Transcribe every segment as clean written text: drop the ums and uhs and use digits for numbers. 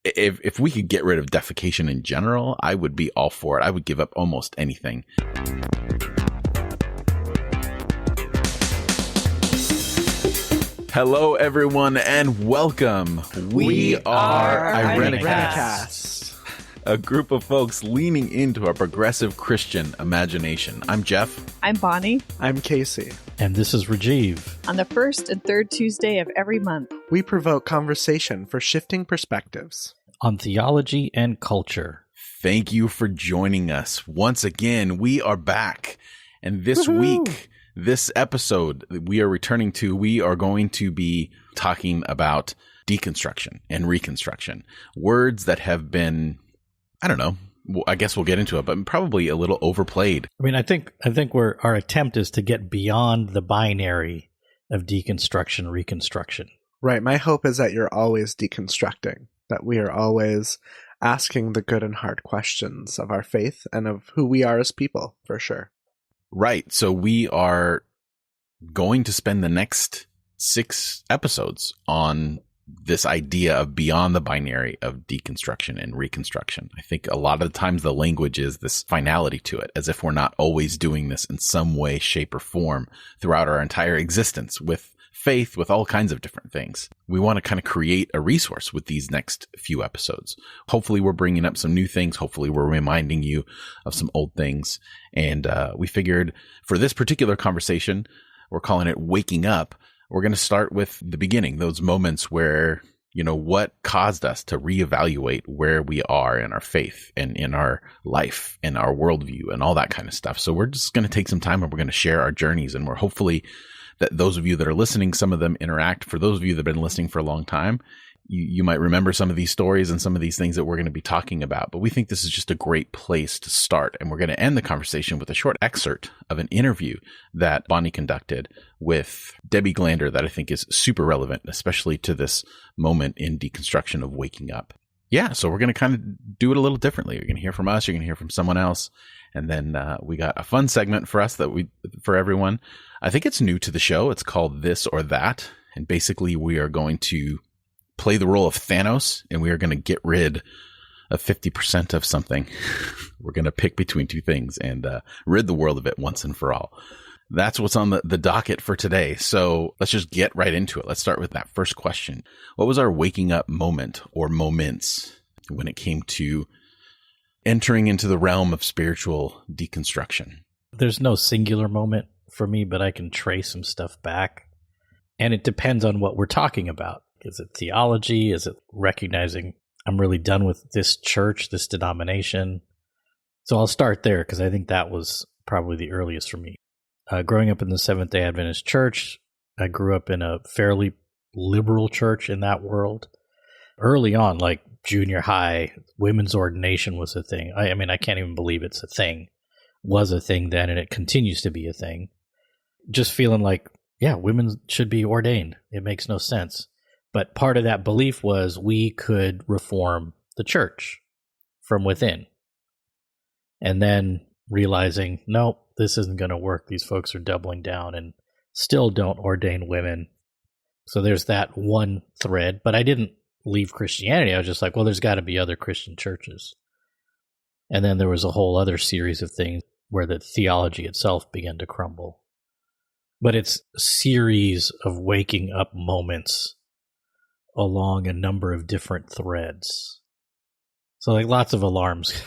if we could get rid of defecation in general, I would be all for it. I would give up almost anything. Hello, everyone, and welcome. We are Irenicast, a group of folks leaning into a progressive Christian imagination. I'm Jeff. I'm Bonnie. I'm Casey. And this is Rajeev. On the first and third Tuesday of every month, we provoke conversation for shifting perspectives on theology and culture. Thank you for joining us. Once again, we are back. And this week, this episode we are returning to, we are going to be talking about deconstruction and reconstruction. Words that have been, I don't know, I guess we'll get into it, but probably a little overplayed. I mean, I think our attempt is to get beyond the binary of deconstruction, reconstruction. Right. My hope is that you're always deconstructing, that we are always asking the good and hard questions of our faith and of who we are as people, for sure. Right. So we are going to spend the next 6 episodes on this idea of beyond the binary of deconstruction and reconstruction. I think a lot of the times the language is this finality to it, as if we're not always doing this in some way, shape, or form throughout our entire existence with faith, with all kinds of different things. We want to kind of create a resource with these next few episodes. Hopefully we're bringing up some new things. Hopefully we're reminding you of some old things. And we figured for this particular conversation, we're calling it Waking Up. We're going to start with the beginning, those moments where, you know, what caused us to reevaluate where we are in our faith and in our life and our worldview and all that kind of stuff. So we're just going to take some time and we're going to share our journeys, and we're hopefully that those of you that are listening, some of them interact. For those of you that have been listening for a long time, you might remember some of these stories and some of these things that we're going to be talking about. But we think this is just a great place to start. And we're going to end the conversation with a short excerpt of an interview that Bonnie conducted with Debbie Glander that I think is super relevant, especially to this moment in deconstruction of waking up. Yeah, so we're going to kind of do it a little differently. You're going to hear from us. You're going to hear from someone else. And then we got a fun segment for us for everyone. I think it's new to the show. It's called This or That. And basically we are going to play the role of Thanos, and we are going to get rid of 50% of something. We're going to pick between two things and rid the world of it once and for all. That's what's on the docket for today. So let's just get right into it. Let's start with that first question. What was our waking up moment or moments when it came to entering into the realm of spiritual deconstruction? There's no singular moment for me, but I can trace some stuff back. And it depends on what we're talking about. Is it theology? Is it recognizing I'm really done with this church, this denomination? So I'll start there because I think that was probably the earliest for me. Growing up in the Seventh-day Adventist church, I grew up in a fairly liberal church in that world. Early on, like junior high, women's ordination was a thing. I mean, I can't even believe it's a thing. Was a thing then, and it continues to be a thing. Just feeling like, yeah, women should be ordained. It makes no sense. But part of that belief was we could reform the church from within. And then realizing, no, this isn't going to work. These folks are doubling down and still don't ordain women. So there's that one thread. But I didn't leave Christianity. I was just like, well, there's got to be other Christian churches. And then there was a whole other series of things where the theology itself began to crumble. But it's a series of waking up moments along a number of different threads. So like lots of alarms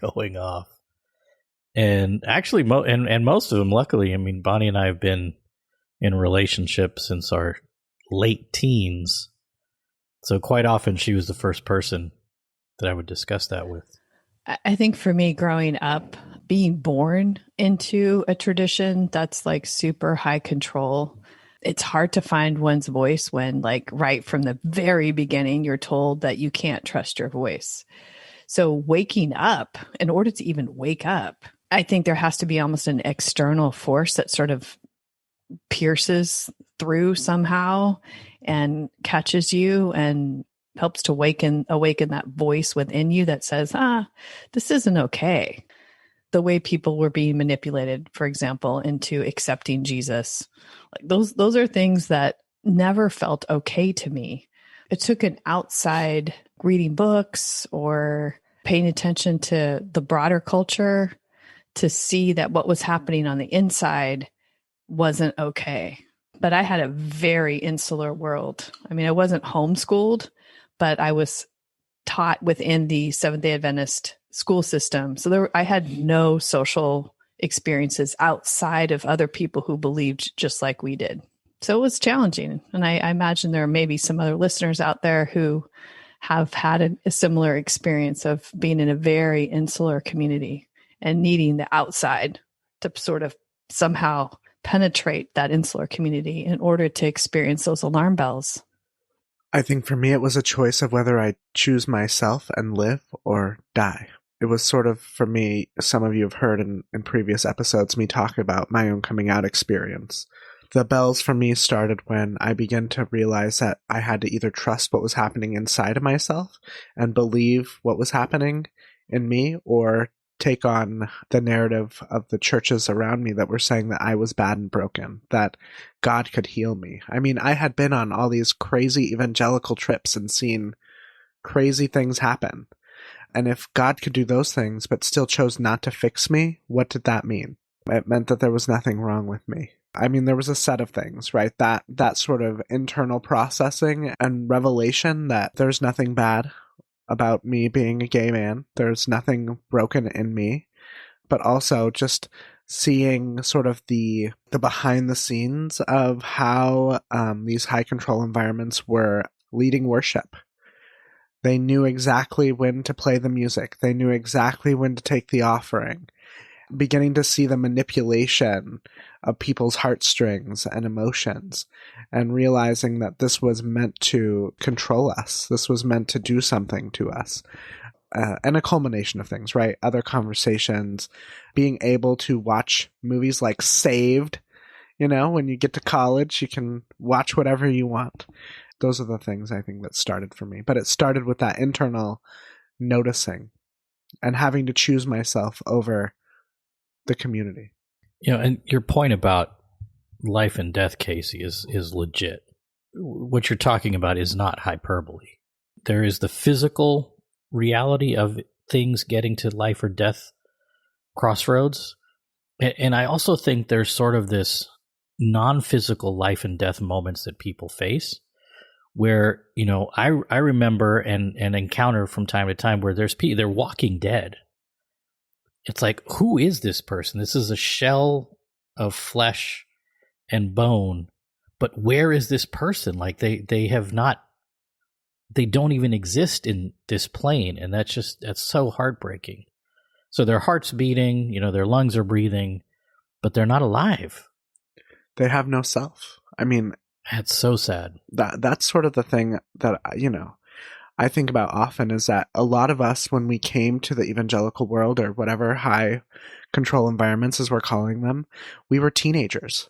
going off. And actually, most of them, luckily, I mean, Bonnie and I have been in a relationship since our late teens. So quite often she was the first person that I would discuss that with. I think for me, growing up, being born into a tradition that's like super high control, it's hard to find one's voice when, like, right from the very beginning, you're told that you can't trust your voice. So waking up, in order to even wake up, I think there has to be almost an external force that sort of pierces through somehow and catches you and helps to awaken that voice within you that says, this isn't okay. The way people were being manipulated, for example, into accepting Jesus, like those are things that never felt okay to me. It took an outside reading books or paying attention to the broader culture to see that what was happening on the inside wasn't okay. But I had a very insular world. I mean, I wasn't homeschooled, but I was taught within the Seventh-day Adventist school system. So I had no social experiences outside of other people who believed just like we did. So it was challenging. And I imagine there are maybe some other listeners out there who have had a similar experience of being in a very insular community and needing the outside to sort of somehow penetrate that insular community in order to experience those alarm bells. I think for me, it was a choice of whether I choose myself and live or die. It was sort of, for me, some of you have heard in previous episodes me talk about my own coming out experience. The bells for me started when I began to realize that I had to either trust what was happening inside of myself and believe what was happening in me, or take on the narrative of the churches around me that were saying that I was bad and broken, that God could heal me. I mean, I had been on all these crazy evangelical trips and seen crazy things happen. And if God could do those things but still chose not to fix me, what did that mean? It meant that there was nothing wrong with me. I mean, there was a set of things, right? That sort of internal processing and revelation that there's nothing bad about me being a gay man. There's nothing broken in me, but also just seeing sort of the behind the scenes of how these high control environments were leading worship. They knew exactly when to play the music. They knew exactly when to take the offering. Beginning to see the manipulation of people's heartstrings and emotions, and realizing that this was meant to control us. This was meant to do something to us. And a culmination of things, right? Other conversations, being able to watch movies like Saved. You know, when you get to college, you can watch whatever you want. Those are the things I think that started for me. But it started with that internal noticing and having to choose myself over the community. You know, and your point about life and death, Casey, is legit. What you're talking about is not hyperbole. There is the physical reality of things getting to life or death crossroads. And I also think there's sort of this non-physical life and death moments that people face where, you know, I remember and encounter from time to time where they're walking dead. It's like, who is this person? This is a shell of flesh and bone, but where is this person? Like they don't even exist in this plane. And that's so heartbreaking. So their heart's beating, you know, their lungs are breathing, but they're not alive. They have no self. I mean, that's so sad. That's sort of the thing that, you know, I think about often is that a lot of us, when we came to the evangelical world or whatever high control environments as we're calling them, we were teenagers.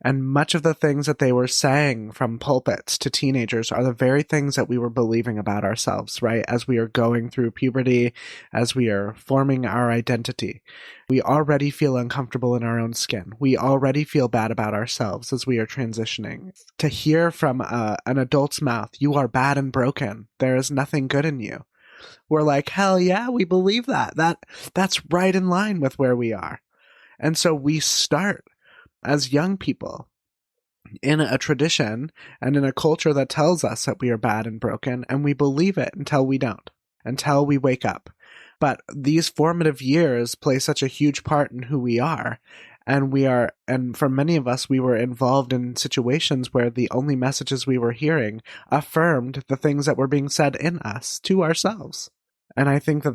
And much of the things that they were saying from pulpits to teenagers are the very things that we were believing about ourselves, right? As we are going through puberty, as we are forming our identity, we already feel uncomfortable in our own skin. We already feel bad about ourselves as we are transitioning. To hear from an adult's mouth, "You are bad and broken. There is nothing good in you." We're like, hell yeah, we believe that. That's right in line with where we are. And so we start as young people in a tradition and in a culture that tells us that we are bad and broken, and we believe it until we don't, until we wake up. But these formative years play such a huge part in who we are. And for many of us, we were involved in situations where the only messages we were hearing affirmed the things that were being said in us to ourselves. And I think that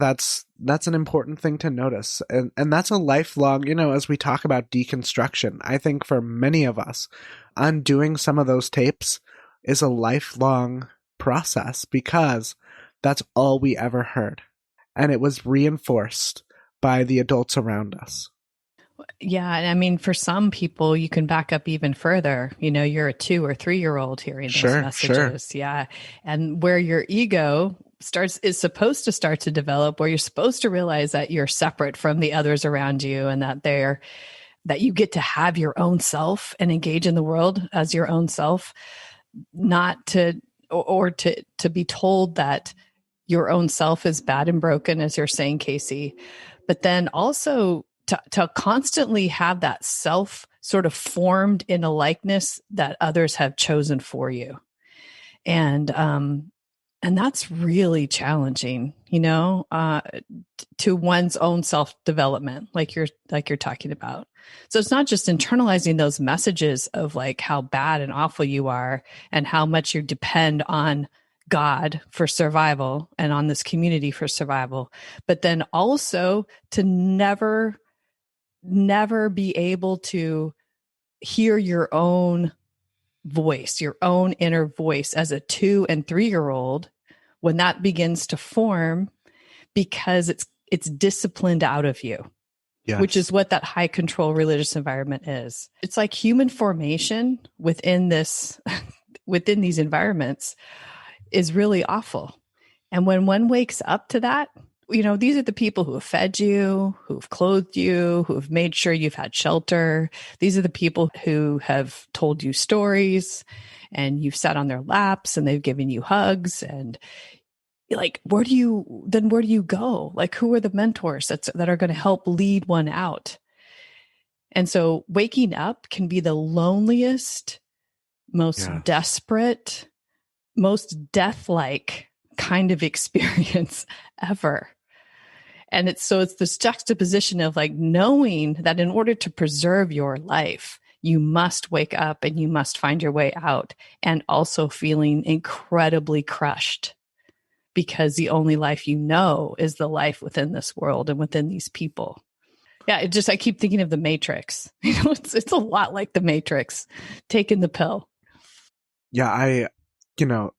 that's an important thing to notice. And that's a lifelong, you know, as we talk about deconstruction, I think for many of us, undoing some of those tapes is a lifelong process because that's all we ever heard. And it was reinforced by the adults around us. Yeah. And I mean, for some people, you can back up even further. You know, you're a 2 or 3-year-old hearing those messages. Sure. Yeah. And where your ego is supposed to start to develop, where you're supposed to realize that you're separate from the others around you and that you get to have your own self and engage in the world as your own self, not to or to be told that your own self is bad and broken, as you're saying, Casey, but then also to constantly have that self sort of formed in a likeness that others have chosen for you. And that's really challenging, to one's own self-development, like you're talking about. So it's not just internalizing those messages of like how bad and awful you are and how much you depend on God for survival and on this community for survival, but then also to never be able to hear your own voice, your own inner voice as a 2 and 3-year-old when that begins to form, because it's disciplined out of you. Yes. Which is what that high control religious environment is. It's like human formation within these environments is really awful. And when one wakes up to that, these are the people who have fed you, who've clothed you, who've made sure you've had shelter. These are the people who have told you stories and you've sat on their laps and they've given you hugs. And like, where do you go? Like, who are the mentors that are going to help lead one out? And so waking up can be the loneliest, most desperate, most death-like kind of experience ever. And it's this juxtaposition of like knowing that in order to preserve your life, you must wake up and you must find your way out, and also feeling incredibly crushed because the only life you know is the life within this world and within these people. Yeah, I keep thinking of the Matrix. It's a lot like the Matrix, taking the pill. Yeah,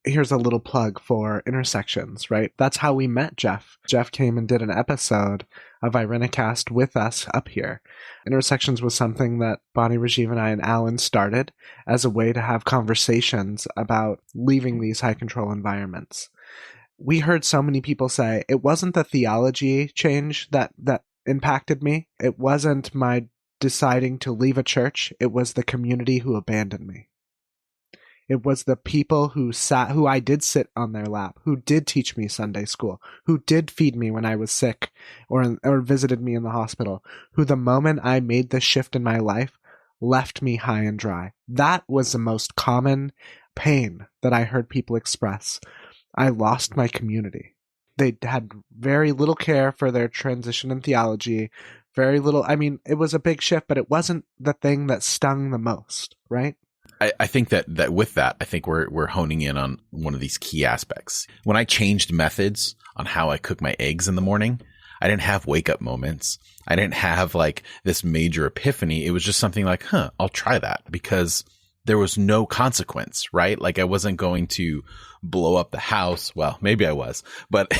here's a little plug for Intersections, right? That's how we met Jeff. Jeff came and did an episode of Irenicast with us up here. Intersections was something that Bonnie, Rajeev, and I and Alan started as a way to have conversations about leaving these high control environments. We heard so many people say it wasn't the theology change that impacted me. It wasn't my deciding to leave a church. It was the community who abandoned me. It was the people who I did sit on their lap, who did teach me Sunday school, who did feed me when I was sick or visited me in the hospital, who the moment I made this shift in my life left me high and dry. That was the most common pain that I heard people express. I lost my community. They had very little care for their transition in theology, very little. I mean, it was a big shift, but it wasn't the thing that stung the most, right? I think that with that, I think we're honing in on one of these key aspects. When I changed methods on how I cook my eggs in the morning, I didn't have wake up moments. I didn't have like this major epiphany. It was just something like, I'll try that, because there was no consequence, right? Like I wasn't going to blow up the house. Well, maybe I was, but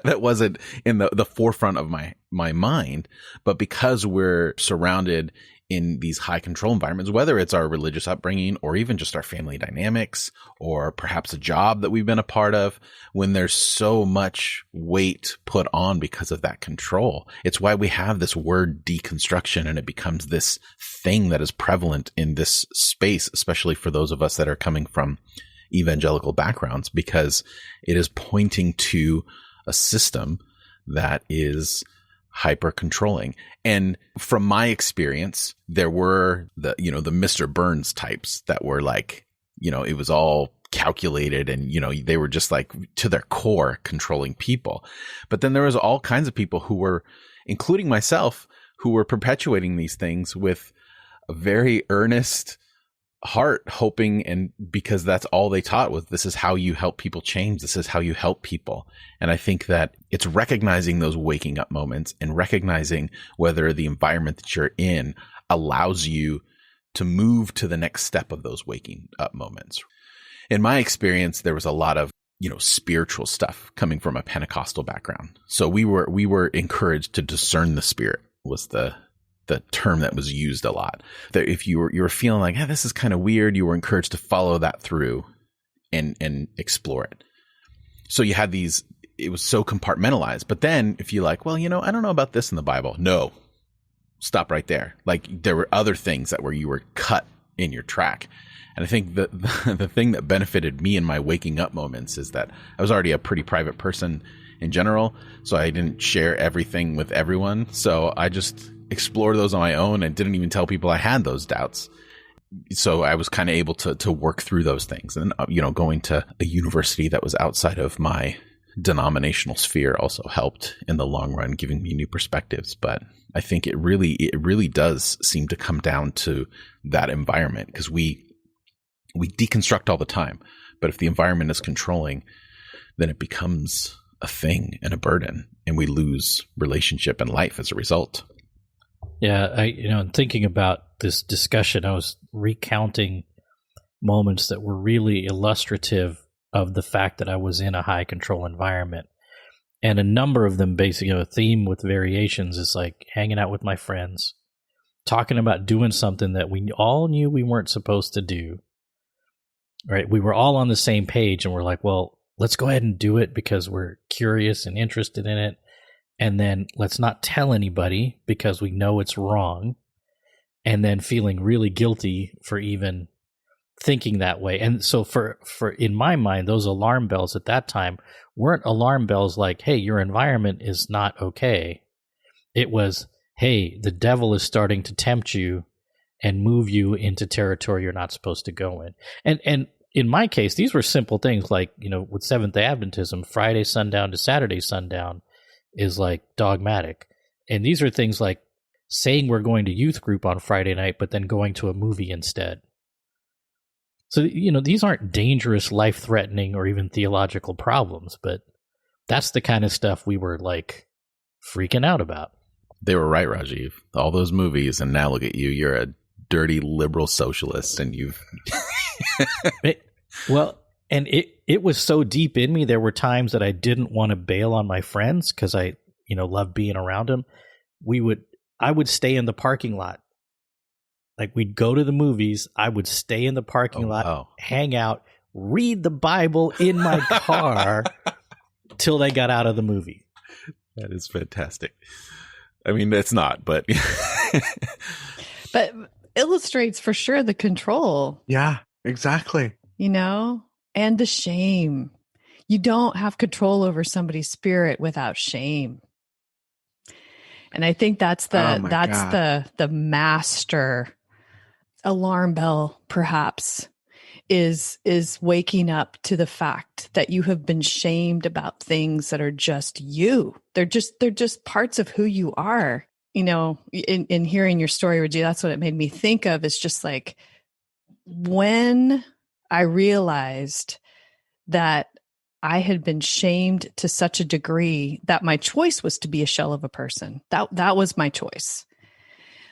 that wasn't in the forefront of my mind. But because we're surrounded in these high control environments, whether it's our religious upbringing or even just our family dynamics, or perhaps a job that we've been a part of, when there's so much weight put on because of that control, it's why we have this word deconstruction, and it becomes this thing that is prevalent in this space, especially for those of us that are coming from evangelical backgrounds, because it is pointing to a system that is hyper controlling. And from my experience, there were the Mr. Burns types that were like, it was all calculated and, they were just like to their core controlling people. But then there was all kinds of people who were, including myself, who were perpetuating these things with a very earnest heart, hoping, and because that's all they taught was, this is how you help people change. This is how you help people. And I think that it's recognizing those waking up moments and recognizing whether the environment that you're in allows you to move to the next step of those waking up moments. In my experience, there was a lot of, spiritual stuff coming from a Pentecostal background. So we were encouraged to discern the spirit, was the term that was used a lot. That if you were feeling like, this is kind of weird, you were encouraged to follow that through and explore it. So you had these, it was so compartmentalized. But then if you're like, well, I don't know about this in the Bible. No, stop right there. Like there were other things that where you were cut in your track. And I think the thing that benefited me in my waking up moments is that I was already a pretty private person in general, so I didn't share everything with everyone. So I just explored those on my own and didn't even tell people I had those doubts. So I was kind of able to work through those things. And, going to a university that was outside of my denominational sphere also helped in the long run, giving me new perspectives. But I think it really does seem to come down to that environment, because we deconstruct all the time. But if the environment is controlling, then it becomes a thing and a burden, and we lose relationship and life as a result. Yeah, thinking about this discussion, I was recounting moments that were really illustrative of the fact that I was in a high control environment. And a number of them basically, a theme with variations is like hanging out with my friends, talking about doing something that we all knew we weren't supposed to do. Right? We were all on the same page, and we're like, well, let's go ahead and do it because we're curious and interested in it. And then let's not tell anybody because we know it's wrong. And then feeling really guilty for even thinking that way. And so for in my mind, those alarm bells at that time weren't alarm bells like, hey, your environment is not okay. It was, hey, the devil is starting to tempt you and move you into territory you're not supposed to go in. And in my case, these were simple things like, with Seventh-day Adventism, Friday sundown to Saturday sundown is like dogmatic. And these are things like saying we're going to youth group on Friday night, but then going to a movie instead. So, these aren't dangerous, life-threatening, or even theological problems, but that's the kind of stuff we were like freaking out about. They were right, Rajeev. All those movies, and now look at you. You're a dirty liberal socialist, and you've... And it was so deep in me, there were times that I didn't want to bail on my friends because I, loved being around them. I would stay in the parking lot. Like, we'd go to the movies, I would stay in the parking lot, hang out, read the Bible in my car till they got out of the movie. That is fantastic. I mean, it's not, but... But illustrates for sure the control. Yeah, exactly. And the shame. You don't have control over somebody's spirit without shame. And I think that's the master alarm bell, perhaps, is waking up to the fact that you have been shamed about things that are just you. They're just parts of who you are. In hearing your story, Rajeev, that's what it made me think of. Is just like when I realized that I had been shamed to such a degree that my choice was to be a shell of a person. That was my choice.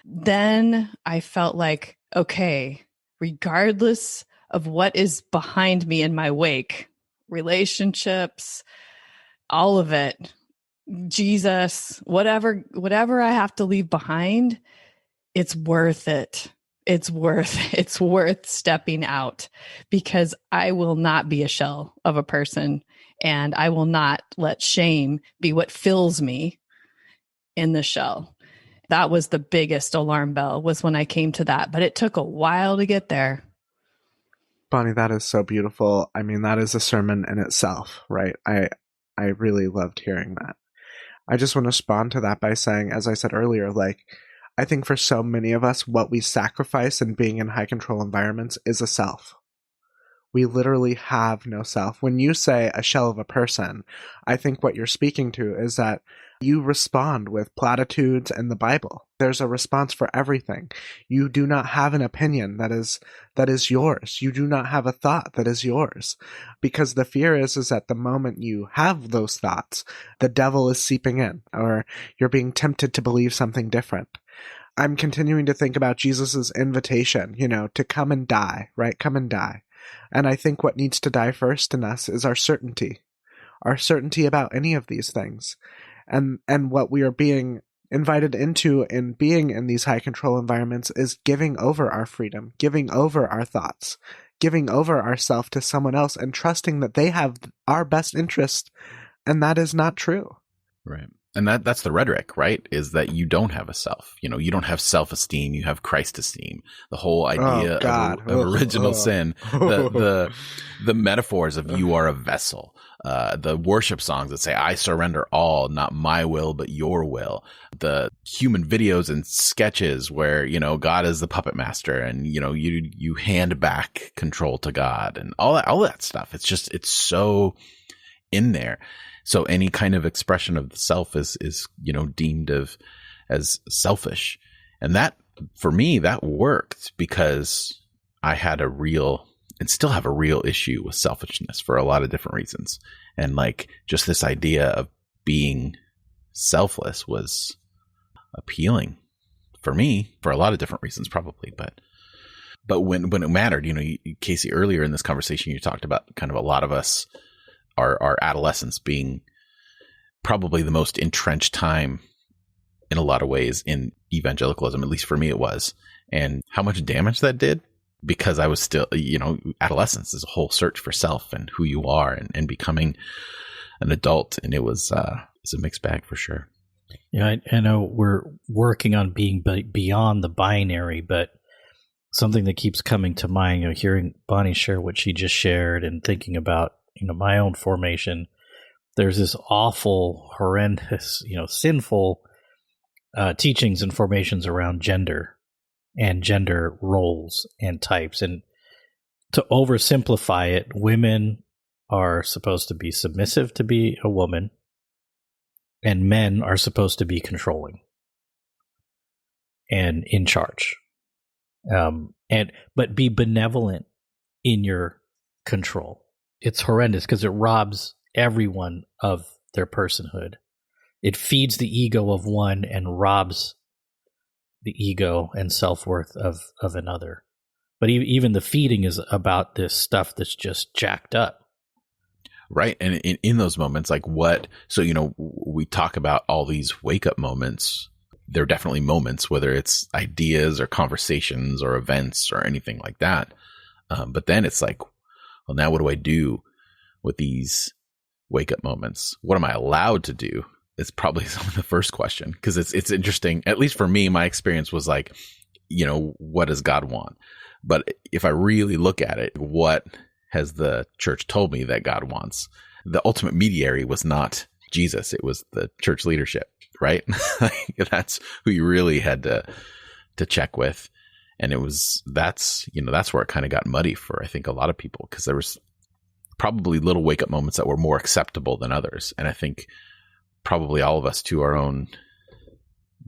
Then I felt like, okay, regardless of what is behind me in my wake, relationships, all of it, Jesus, whatever I have to leave behind, it's worth it. It's worth stepping out, because I will not be a shell of a person, and I will not let shame be what fills me in the shell. That was the biggest alarm bell, was when I came to that, but it took a while to get there. Bonnie, that is so beautiful. I mean, that is a sermon in itself, right? I really loved hearing that. I just want to respond to that by saying, as I said earlier, like, I think for so many of us, what we sacrifice in being in high control environments is a self. We literally have no self. When you say a shell of a person, I think what you're speaking to is that you respond with platitudes and the Bible. There's a response for everything. You do not have an opinion that is yours. You do not have a thought that is yours. Because the fear is that the moment you have those thoughts, the devil is seeping in, or you're being tempted to believe something different. I'm continuing to think about Jesus's invitation, to come and die, right? Come and die. And I think what needs to die first in us is our certainty about any of these things. And what we are being invited into in being in these high control environments is giving over our freedom, giving over our thoughts, giving over ourself to someone else, and trusting that they have our best interest. And that is not true. Right. And that's the rhetoric, right? Is that you don't have a self. You don't have self-esteem. You have Christ-esteem. The whole idea of original sin, the metaphors of you are a vessel, the worship songs that say, I surrender all, not my will, but your will. The human videos and sketches where, God is the puppet master and, you hand back control to God and all that stuff. It's so in there. So any kind of expression of the self is deemed as selfish. And that, for me, that worked because I had a real and still have a real issue with selfishness for a lot of different reasons. And like just this idea of being selfless was appealing for me for a lot of different reasons, probably. But when it mattered, Casey, earlier in this conversation, you talked about kind of a lot of us, our adolescence being probably the most entrenched time in a lot of ways in evangelicalism, at least for me it was, and how much damage that did because I was still, adolescence is a whole search for self and who you are and becoming an adult. And it's a mixed bag for sure. Yeah, I know we're working on being beyond the binary, but something that keeps coming to mind, hearing Bonnie share what she just shared and thinking about, my own formation, there's this awful, horrendous, sinful teachings and formations around gender and gender roles and types. And to oversimplify it, women are supposed to be submissive to be a woman, and men are supposed to be controlling and in charge. But be benevolent in your control. It's horrendous because it robs everyone of their personhood. It feeds the ego of one and robs the ego and self-worth of another. But even the feeding is about this stuff that's just jacked up. Right. And in those moments, like we talk about all these wake-up moments. There are definitely moments, whether it's ideas or conversations or events or anything like that. But then it's like, well, now what do I do with these wake up moments? What am I allowed to do? It's probably the first question, because it's interesting. At least for me, my experience was like, what does God want? But if I really look at it, what has the church told me that God wants? The ultimate mediator was not Jesus. It was the church leadership, right? That's who you really had to check with. And that's where it kind of got muddy for, I think, a lot of people, because there was probably little wake up moments that were more acceptable than others. And I think probably all of us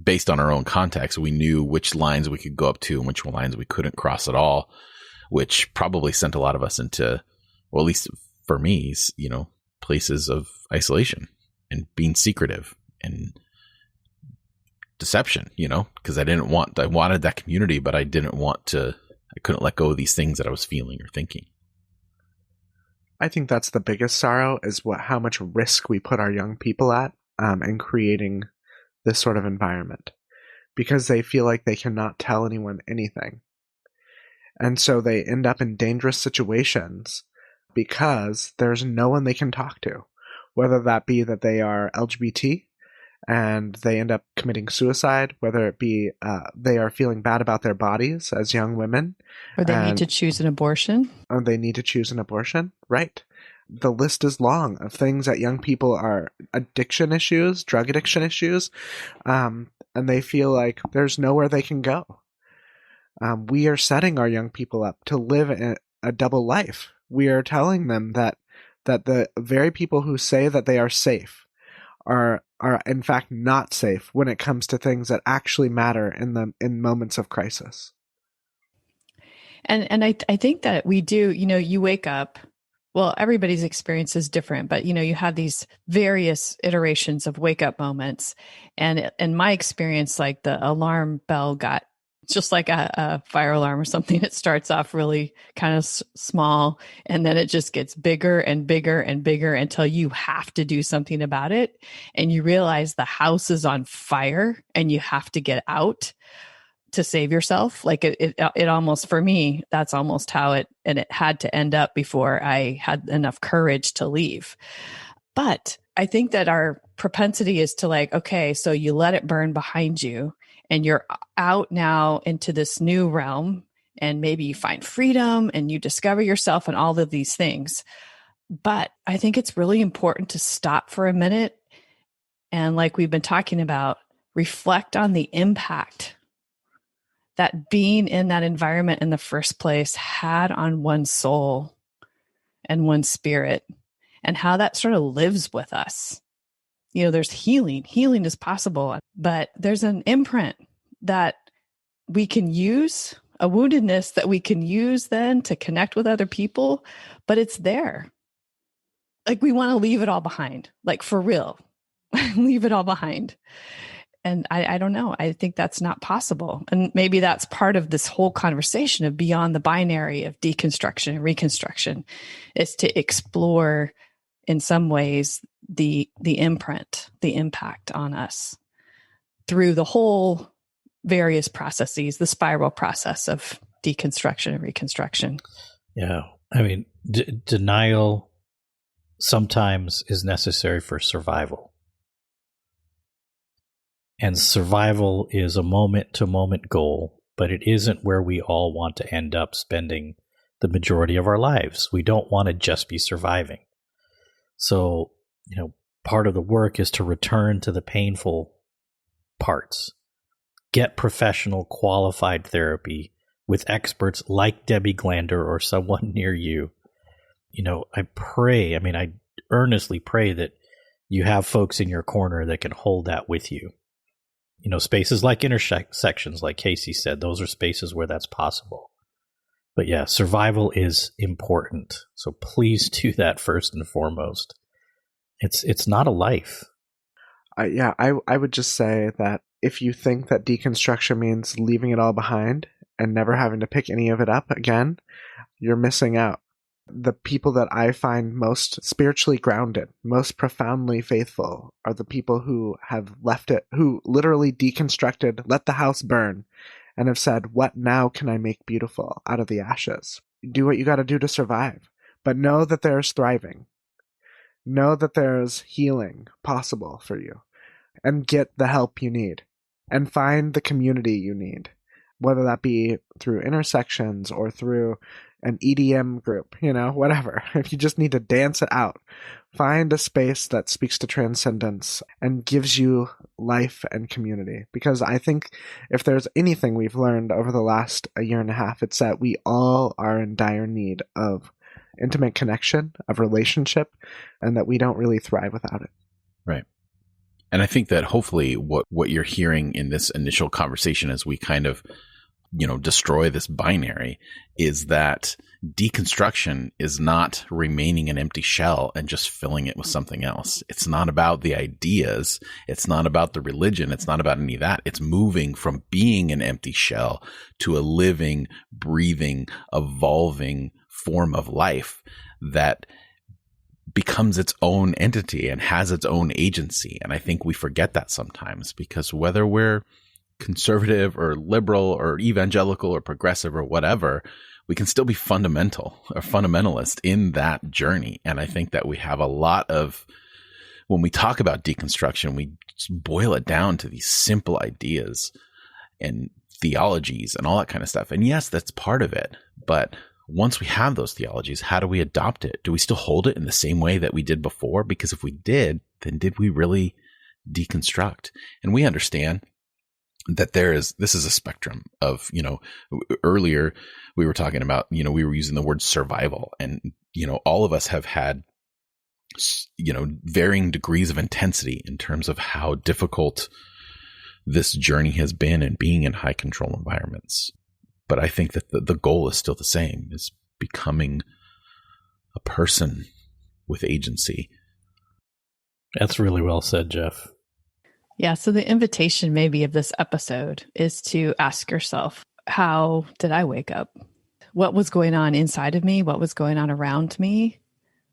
based on our own context, we knew which lines we could go up to and which lines we couldn't cross at all, which probably sent a lot of us into, well, at least for me, places of isolation and being secretive and deception, because I wanted that community, but I couldn't let go of these things that I was feeling or thinking. I think that's the biggest sorrow, is how much risk we put our young people at in creating this sort of environment, because they feel like they cannot tell anyone anything. And so they end up in dangerous situations because there's no one they can talk to, whether that be that they are LGBT and they end up committing suicide, whether it be they are feeling bad about their bodies as young women. Or they need to choose an abortion. Or they need to choose an abortion, right. The list is long of things that young people are addiction issues, drug addiction issues, and they feel like there's nowhere they can go. We are setting our young people up to live a double life. We are telling them that the very people who say that they are safe are in fact not safe when it comes to things that actually matter in moments of crisis. And I think that we do, you wake up, well, everybody's experience is different, but you have these various iterations of wake up moments. And in my experience, like the alarm bell got just like a fire alarm or something. It starts off really kind of small, and then it just gets bigger and bigger and bigger until you have to do something about it. And you realize the house is on fire and you have to get out to save yourself. Like it almost, for me, that's almost how it had to end up before I had enough courage to leave. But I think that our propensity is to like, okay, so you let it burn behind you and you're out now into this new realm, and maybe you find freedom and you discover yourself and all of these things. But I think it's really important to stop for a minute and, like we've been talking about, reflect on the impact that being in that environment in the first place had on one's soul and one's spirit, and how that sort of lives with us. You know, there's healing. Healing is possible, but there's an imprint that we can use, a woundedness that we can use then to connect with other people, but it's there. Like, we want to leave it all behind, like for real, leave it all behind. And I don't know. I think that's not possible. And maybe that's part of this whole conversation of beyond the binary of deconstruction and reconstruction, is to explore in some ways the imprint, the impact on us through the whole various processes, the spiral process of deconstruction and reconstruction. Yeah. I mean, denial sometimes is necessary for survival. And survival is a moment-to-moment goal, but it isn't where we all want to end up spending the majority of our lives. We don't want to just be surviving. So, you know, part of the work is to return to the painful parts. Get professional, qualified therapy with experts like Debbie Glander or someone near you. You know, I earnestly pray that you have folks in your corner that can hold that with you. You know, spaces like intersections, like Casey said, those are spaces where that's possible. But yeah, survival is important. So please do that first and foremost. It's not a life. I would just say that if you think that deconstruction means leaving it all behind and never having to pick any of it up again, you're missing out. The people that I find most spiritually grounded, most profoundly faithful, are the people who have left it, who literally deconstructed, let the house burn, and have said, what now can I make beautiful out of the ashes? Do what you got to do to survive, but know that there's thriving. Know that there's healing possible for you, and get the help you need, and find the community you need, whether that be through intersections or through an EDM group, you know, whatever. If you just need to dance it out, find a space that speaks to transcendence and gives you life and community. Because I think if there's anything we've learned over the last year and a half, it's that we all are in dire need of intimate connection, of relationship, and that we don't really thrive without it. Right. And I think that hopefully what you're hearing in this initial conversation as we kind of, you know, destroy this binary, is that deconstruction is not remaining an empty shell and just filling it with something else. It's not about the ideas. It's not about the religion. It's not about any of that. It's moving from being an empty shell to a living, breathing, evolving form of life that becomes its own entity and has its own agency. And I think we forget that sometimes, because whether we're conservative or liberal or evangelical or progressive or whatever, we can still be fundamental or fundamentalist in that journey. And I think that we have a lot of, when we talk about deconstruction, we just boil it down to these simple ideas and theologies and all that kind of stuff. And yes, that's part of it. But once we have those theologies, how do we adopt it? Do we still hold it in the same way that we did before? Because if we did, then did we really deconstruct? And we understand that this is a spectrum of, you know, earlier we were talking about, you know, we were using the word survival, and, you know, all of us have had, you know, varying degrees of intensity in terms of how difficult this journey has been in being in high control environments. But I think that the goal is still the same, is becoming a person with agency. That's really well said, Jeff. Yeah. So the invitation maybe of this episode is to ask yourself, how did I wake up? What was going on inside of me? What was going on around me?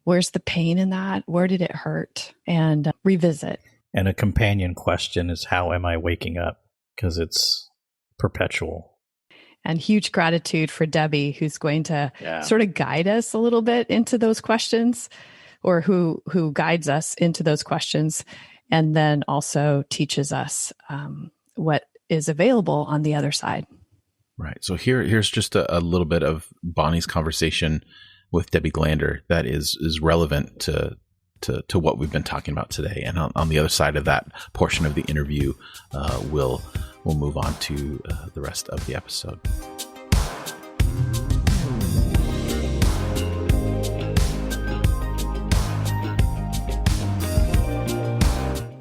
Where's the pain in that? Where did it hurt? And revisit. And a companion question is, how am I waking up? Because it's perpetual. And huge gratitude for Debbie, who's going to sort of guide us a little bit into those questions. or who guides us into those questions, and then also teaches us what is available on the other side. Right. So here's just a little bit of Bonnie's conversation with Debbie Glander that is relevant to what we've been talking about today. And on the other side of that portion of the interview, we'll move on to the rest of the episode.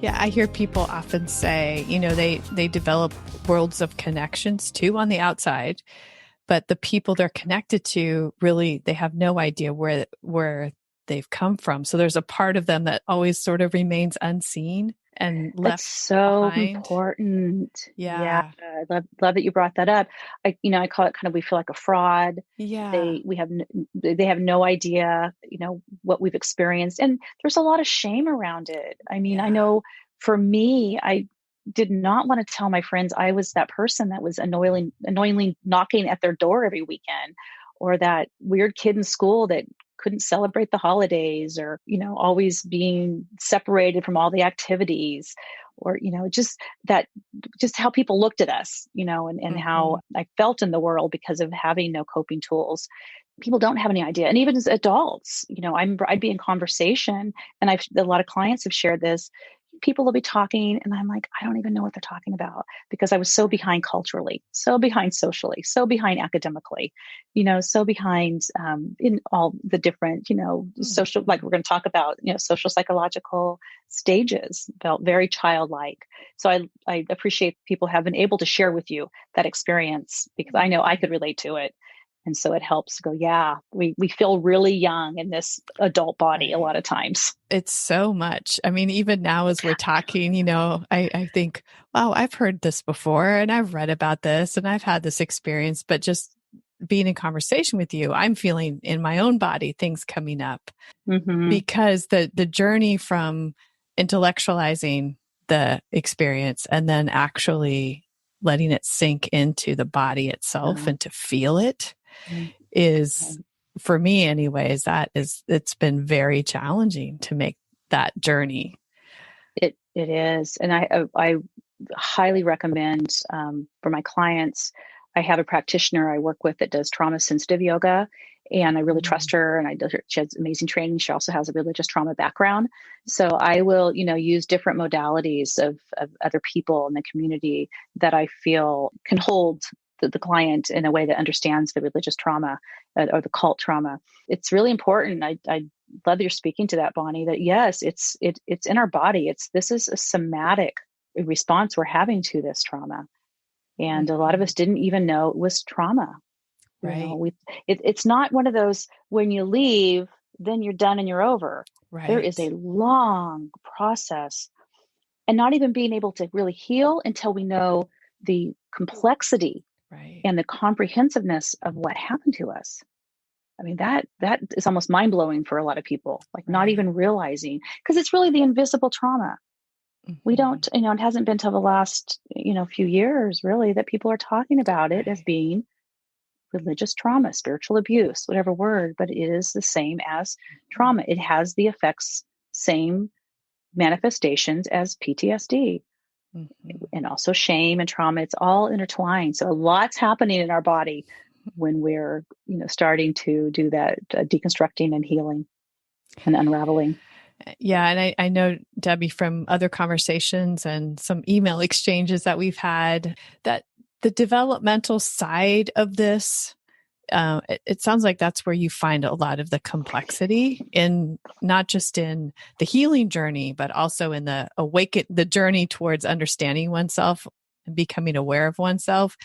Yeah, I hear people often say, they develop worlds of connections too on the outside, but the people they're connected to, really, they have no idea where they've come from. So there's a part of them that always sort of remains unseen and left That's so behind. important. Yeah. I love that you brought that up. I call it kind of, we feel like a fraud. Yeah. They have no idea, what we've experienced. And there's a lot of shame around it. I mean, I know for me, I did not want to tell my friends I was that person that was annoyingly knocking at their door every weekend, or that weird kid in school that couldn't celebrate the holidays, or, always being separated from all the activities, or, just how people looked at us, and how I felt in the world because of having no coping tools. People don't have any idea. And even as adults, I'd be in conversation, and a lot of clients have shared this. People will be talking and I'm like, I don't even know what they're talking about, because I was so behind culturally, so behind socially, so behind academically, so behind in all the different, social, like we're going to talk about, social psychological stages, felt very childlike. So I appreciate people have been able to share with you that experience, because I know I could relate to it. And so it helps go, we feel really young in this adult body a lot of times. It's so much. I mean, even now as we're talking, I think, wow, I've heard this before and I've read about this and I've had this experience, but just being in conversation with you, I'm feeling in my own body things coming up, because the journey from intellectualizing the experience and then actually letting it sink into the body itself and to feel it is, for me anyways, it's been very challenging to make that journey. It is. And I highly recommend for my clients, I have a practitioner I work with that does trauma sensitive yoga, and I really trust her, and she has amazing training. She also has a religious trauma background. So I will, use different modalities of other people in the community that I feel can hold the client in a way that understands the religious trauma or the cult trauma. It's really important. I love that you're speaking to that, Bonnie, that yes, it's in our body. This is a somatic response we're having to this trauma. And a lot of us didn't even know it was trauma. Right. It's not one of those, when you leave, then you're done and you're over. Right. There is a long process, and not even being able to really heal until we know the complexity and the comprehensiveness of what happened to us. I mean, that is almost mind blowing for a lot of people, like not even realizing, because it's really the invisible trauma. We don't, it hasn't been till the last, few years really that people are talking about it as being religious trauma, spiritual abuse, whatever word, but it is the same as trauma. It has the effects, same manifestations as PTSD. And also shame and trauma. It's all intertwined. So a lot's happening in our body when we're, starting to do that deconstructing and healing and unraveling. Yeah. And I know, Debbie, from other conversations and some email exchanges that we've had, that the developmental side of this, it sounds like that's where you find a lot of the complexity, in not just in the healing journey, but also in the journey towards understanding oneself and becoming aware of oneself.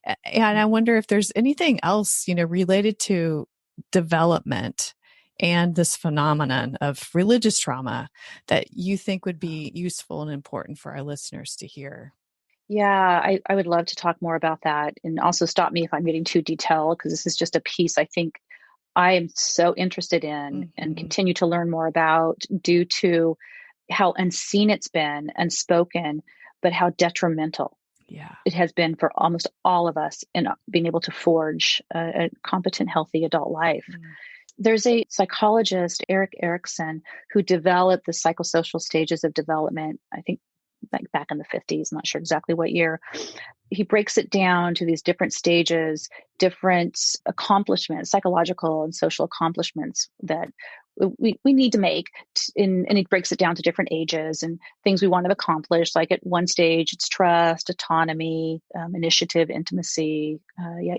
And I wonder if there's anything else, related to development and this phenomenon of religious trauma that you think would be useful and important for our listeners to hear. Yeah, I would love to talk more about that, and also stop me if I'm getting too detailed, because this is just a piece I think I am so interested in and continue to learn more about, due to how unseen it's been, unspoken, but how detrimental it has been for almost all of us in being able to forge a competent, healthy adult life. There's a psychologist, Erik Erikson, who developed the psychosocial stages of development, I think like back in the 50s, I'm not sure exactly what year. He breaks it down to these different stages, different accomplishments, psychological and social accomplishments that we need to make. And he breaks it down to different ages and things we want to accomplish. Like at one stage, it's trust, autonomy, initiative, intimacy,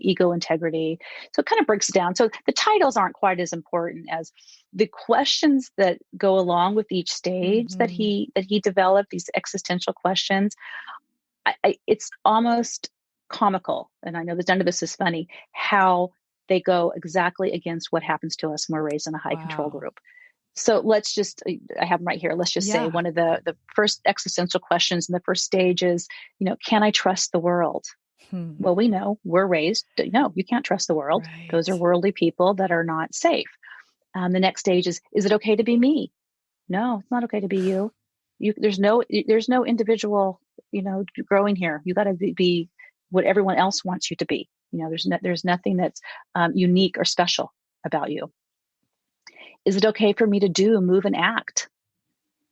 ego, integrity. So it kind of breaks it down. So the titles aren't quite as important as the questions that go along with each stage that he developed, these existential questions. It's almost comical, and I know that none of this is funny, how they go exactly against what happens to us when we're raised in a high control group. So let's just, I have them right here. Let's just say one of the first existential questions in the first stage is, can I trust the world? Well, we know we're raised, no, you can't trust the world. Right. Those are worldly people that are not safe. The next stage is it okay to be me? No, it's not okay to be you. There's no individual, growing here. You got to be what everyone else wants you to be. There's nothing that's unique or special about you. Is it okay for me to do, move, and act?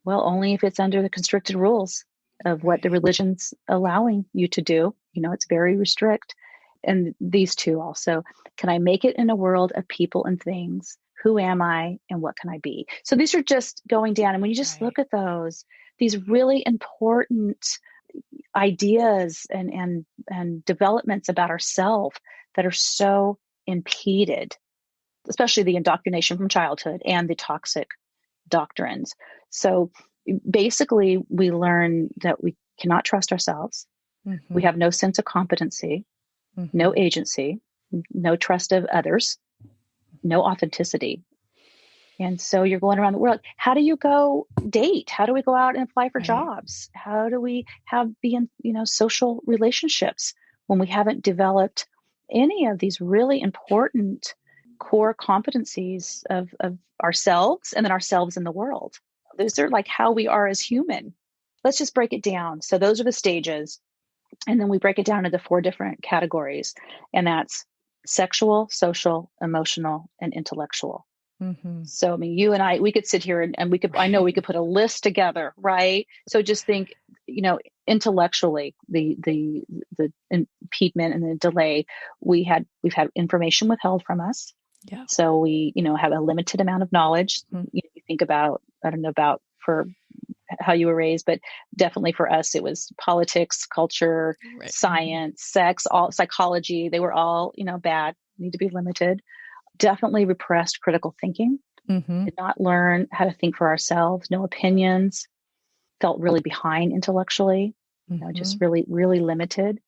Well, only if it's under the constricted rules of what the religion's allowing you to do. It's very restrict. And these two also, can I make it in a world of people and things? Who am I and what can I be? So these are just going down. And when you just look at these really important ideas and developments about ourselves that are so impeded, especially the indoctrination from childhood and the toxic doctrines. So basically, we learn that we cannot trust ourselves. We have no sense of competency, no agency, no trust of others, no authenticity. And so you're going around the world. How do you go date? How do we go out and apply for jobs? How do we be in, social relationships when we haven't developed any of these really important core competencies of ourselves and then ourselves in the world? Those are like how we are as human. Let's just break it down. So those are the stages. And then we break it down into 4 different categories. And that's sexual, social, emotional, and intellectual. So, you and I, we could sit here and I know we could put a list together, right? So just think, intellectually, the impediment and the delay, we've had information withheld from us. Yeah. So we, have a limited amount of knowledge. You think about, I don't know about for how you were raised, but definitely for us, it was politics, culture, science, sex, all psychology. They were all, bad, need to be limited. Definitely repressed critical thinking, did not learn how to think for ourselves, no opinions, felt really behind intellectually, just really, really limited.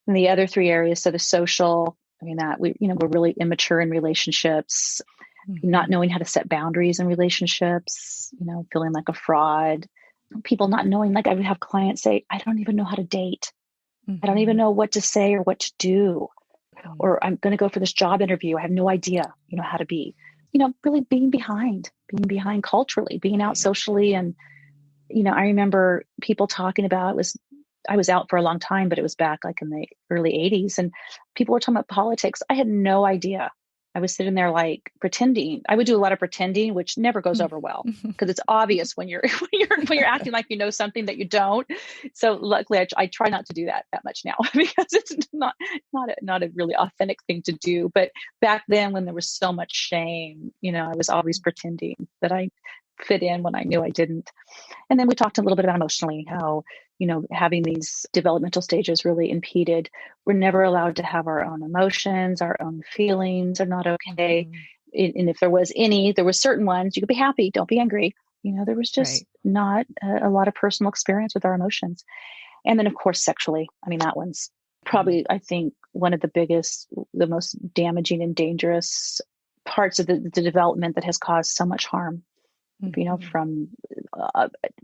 And the other 3 areas, so the social, that we're really immature in relationships, not knowing how to set boundaries in relationships, feeling like a fraud, people not knowing, like I would have clients say, I don't even know how to date. I don't even know what to say or what to do. Or I'm going to go for this job interview. I have no idea, how to be, really being behind culturally, being out socially. And, I remember people talking about I was out for a long time, but it was back like in the early 80s and people were talking about politics. I had no idea. I was sitting there like pretending. I would do a lot of pretending, which never goes over well because it's obvious when you're acting like you know something that you don't. So luckily, I try not to do that much now because it's not a really authentic thing to do. But back then, when there was so much shame, I was always pretending that I fit in when I knew I didn't. And then we talked a little bit about emotionally how having these developmental stages really impeded. We're never allowed to have our own emotions, our own feelings are not okay. And if there was certain ones, you could be happy, don't be angry. There was just not a lot of personal experience with our emotions. And then of course, sexually, that one's probably, I think, one of the biggest, the most damaging and dangerous parts of the development that has caused so much harm. From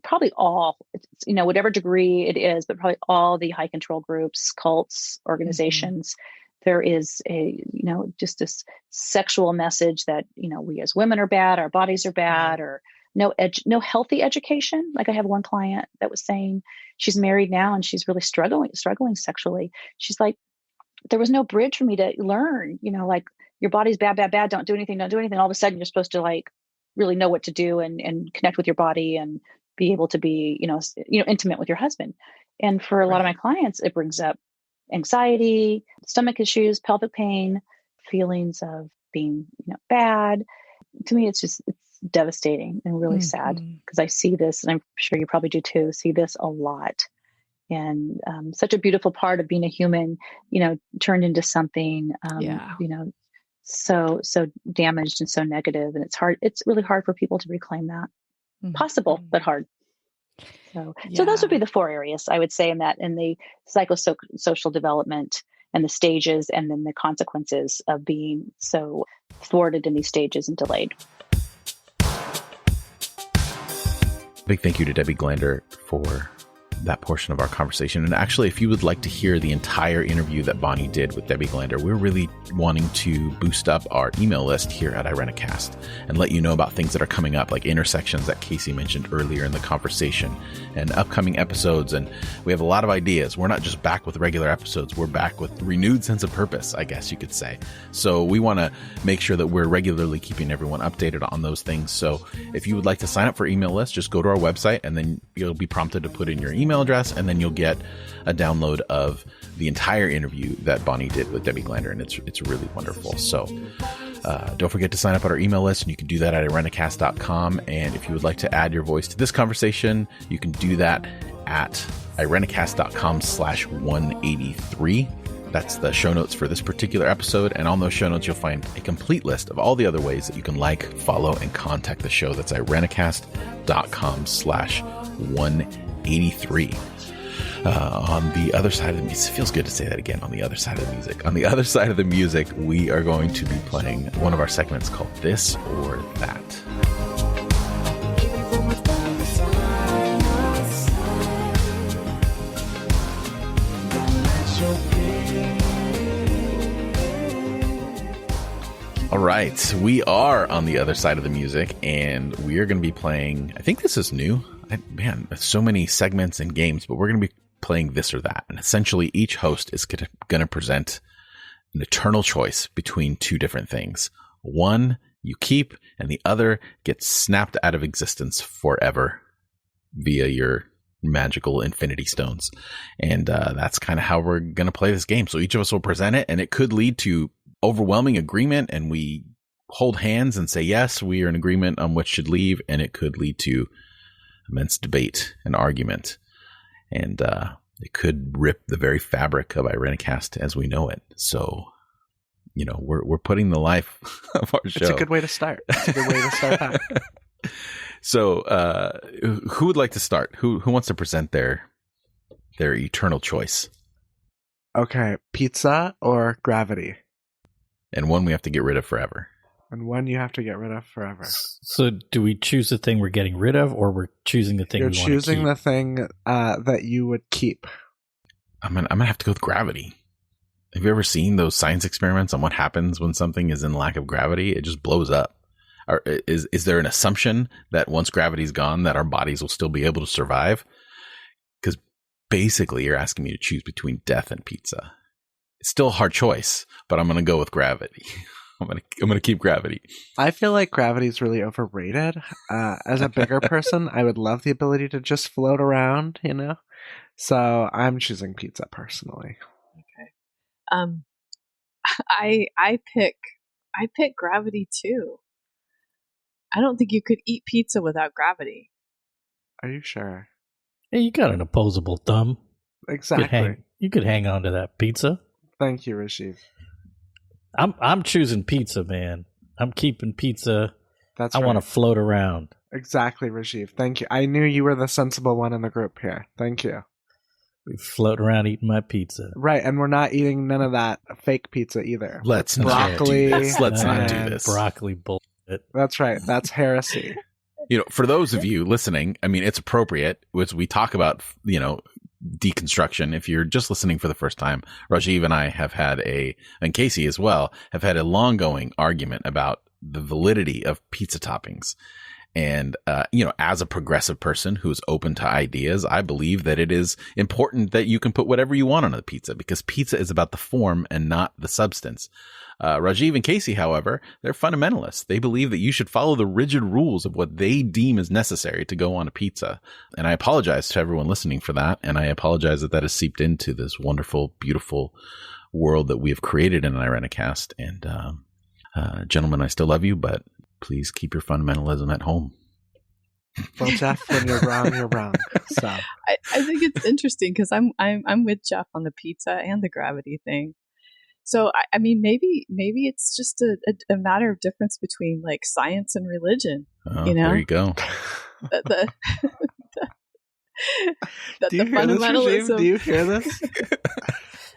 probably all, whatever degree it is, but probably all the high control groups, cults, organizations, there is just this sexual message that, we as women are bad, our bodies are bad, or no healthy education. Like I have one client that was saying she's married now and she's really struggling sexually. She's like, there was no bridge for me to learn, like your body's bad, bad, bad. Don't do anything. Don't do anything. All of a sudden you're supposed to like really know what to do and connect with your body and be able to be, intimate with your husband. And for a lot of my clients, it brings up anxiety, stomach issues, pelvic pain, feelings of being, bad. To me, it's devastating and really sad because I see this, and I'm sure you probably do too, see this a lot. And such a beautiful part of being a human, turned into something, so damaged and so negative. And it's really hard for people to reclaim that. Possible, but hard. So those would be the 4 areas I would say in the psychosocial development and the stages, and then the consequences of being so thwarted in these stages and delayed. Big thank you to Debbie Glander for that portion of our conversation. And actually, if you would like to hear the entire interview that Bonnie did with Debbie Glander, we're really wanting to boost up our email list here at Irenicast and let you know about things that are coming up, like intersections that Casey mentioned earlier in the conversation, and upcoming episodes. And we have a lot of ideas. We're not just back with regular episodes. We're back with renewed sense of purpose, I guess you could say. So we want to make sure that we're regularly keeping everyone updated on those things. So if you would like to sign up for email list, just go to our website, and then you'll be prompted to put in your email address, and then you'll get a download of the entire interview that Bonnie did with Debbie Glander, and it's really wonderful. So don't forget to sign up at our email list, and you can do that at irenicast.com. And if you would like to add your voice to this conversation, you can do that at irenicast.com/183. That's the show notes for this particular episode. And on those show notes, you'll find a complete list of all the other ways that you can like, follow, and contact the show. That's irenicast.com/183. On the other side of the music, it feels good to say that again. On the other side of the music. On the other side of the music, we are going to be playing one of our segments called This or That. All right, we are on the other side of the music, and we are going to be playing, I think this is new. Man, so many segments and games, but we're going to be playing This or That. And essentially, each host is going to present an eternal choice between two different things. One you keep, and the other gets snapped out of existence forever via your magical infinity stones. And that's kind of how we're going to play this game. So each of us will present it, and it could lead to overwhelming agreement, and we hold hands and say, yes, we are in agreement on what should leave, and it could lead to immense debate and argument. And it could rip the very fabric of Irenicast as we know it. So, we're putting the life of our show. It's a good way to start. It's a good way to start that. So, who would like to start? Who wants to present their eternal choice? Okay, pizza or gravity? And one we have to get rid of forever. And one you have to get rid of forever. So do we choose the thing we're getting rid of, or we're choosing the thing we want to keep? You're choosing the thing that you would keep. I'm gonna have to go with gravity. Have you ever seen those science experiments on what happens when something is in lack of gravity? It just blows up. Or is there an assumption that once gravity's gone, that our bodies will still be able to survive? Because basically, you're asking me to choose between death and pizza. It's still a hard choice, but I'm going to go with gravity. I'm going to keep gravity. I feel like gravity is really overrated. As a bigger person, I would love the ability to just float around, So I'm choosing pizza personally. Okay. I pick gravity too. I don't think you could eat pizza without gravity. Are you sure? Yeah, you got an opposable thumb. Exactly. You could hang on to that pizza. Thank you, Rajeev. I'm choosing pizza, man. I'm keeping pizza. That's I right. want to float around. Exactly, Rajeev. Thank you. I knew you were the sensible one in the group here. Thank you. We float around eating my pizza. Right, and we're not eating none of that fake pizza either. Let's broccoli. not do this. Let's not do this. Broccoli bullshit. That's right. That's heresy. For those of you listening, I mean, it's appropriate as we talk about, deconstruction. If you're just listening for the first time, Rajeev and I have had and Casey as well, have had a long going argument about the validity of pizza toppings. And, as a progressive person who's open to ideas, I believe that it is important that you can put whatever you want on a pizza, because pizza is about the form and not the substance. Rajeev and Casey, however, they're fundamentalists. They believe that you should follow the rigid rules of what they deem is necessary to go on a pizza. And I apologize to everyone listening for that. And I apologize that has seeped into this wonderful, beautiful world that we have created in Irenicast. And, gentlemen, I still love you, but please keep your fundamentalism at home. Well, Jeff, when you're wrong, you're wrong. So I think it's interesting because I'm with Jeff on the pizza and the gravity thing. So I mean, maybe it's just a matter of difference between like science and religion. Oh, there you go. That do you hear this, Rajeev? Do you hear this?